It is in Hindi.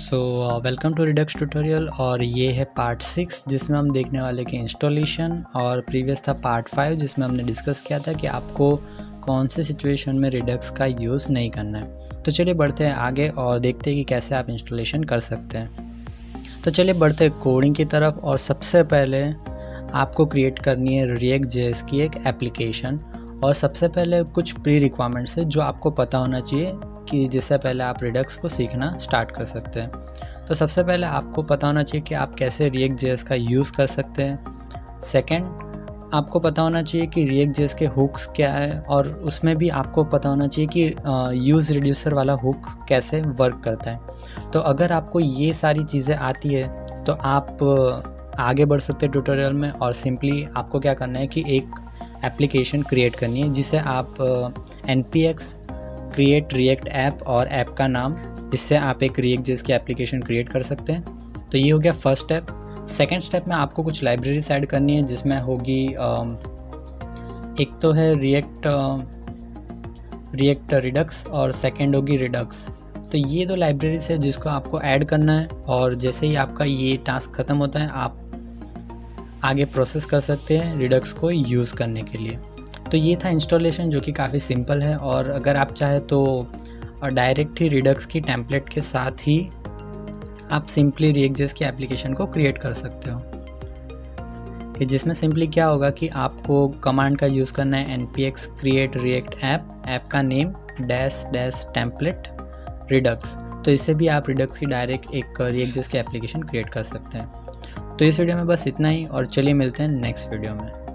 वेलकम टू रिडक्स ट्यूटोरियल और ये है पार्ट 6 जिसमें हम देखने वाले कि इंस्टॉलेशन, और प्रीवियस था पार्ट 5 जिसमें हमने डिस्कस किया था कि आपको कौन से सिचुएशन में रिडक्स का यूज़ नहीं करना है। तो चलिए बढ़ते हैं आगे और देखते हैं कि कैसे आप इंस्टॉलेशन कर सकते हैं। तो चलिए बढ़ते हैं कोडिंग की तरफ। और सबसे पहले आपको क्रिएट करनी है reactjs की एक एप्लीकेशन। और सबसे पहले कुछ प्री रिक्वायरमेंट्स है जो आपको पता होना चाहिए कि जिससे पहले आप रिडक्स को सीखना स्टार्ट कर सकते हैं। तो सबसे पहले आपको पता होना चाहिए कि आप कैसे reactjs का यूज़ कर सकते हैं। सेकंड, आपको पता होना चाहिए कि reactjs के हुक्स क्या है, और उसमें भी आपको पता होना चाहिए कि यूज़ रिड्यूसर वाला हुक कैसे वर्क करता है। तो अगर आपको ये सारी चीज़ें आती है तो आप आगे बढ़ सकते हैं ट्यूटोरियल में। और सिंपली आपको क्या करना है कि एक एप्लीकेशन क्रिएट करनी है जिसे आप npx क्रिएट रिएक्ट ऐप और ऐप का नाम, इससे आप एक reactjs की एप्लीकेशन क्रिएट कर सकते हैं। तो ये हो गया फर्स्ट स्टेप। सेकंड स्टेप में आपको कुछ लाइब्रेरीज ऐड करनी है जिसमें होगी एक तो है रिएक्ट रिडक्स और सेकंड होगी रिडक्स। तो ये दो लाइब्रेरीज है जिसको आपको ऐड करना है, और जैसे ही आपका ये टास्क ख़त्म होता है आप आगे प्रोसेस कर सकते हैं रिडक्स को यूज़ करने के लिए। तो ये था इंस्टॉलेशन जो कि काफ़ी सिंपल है। और अगर आप चाहें तो डायरेक्ट ही रिडक्स की टेम्पलेट के साथ ही आप सिंपली reactjs की एप्लीकेशन को क्रिएट कर सकते हो, कि जिसमें सिंपली क्या होगा कि आपको कमांड का यूज़ करना है npx क्रिएट रिएक्ट ऐप का नेम डैश टेम्पलेट रिडक्स। तो इससे भी आप रिडक्स की डायरेक्ट एक reactjs की एप्लीकेशन क्रिएट कर सकते हैं। तो इस वीडियो में बस इतना ही, और चलिए मिलते हैं नेक्स्ट वीडियो में।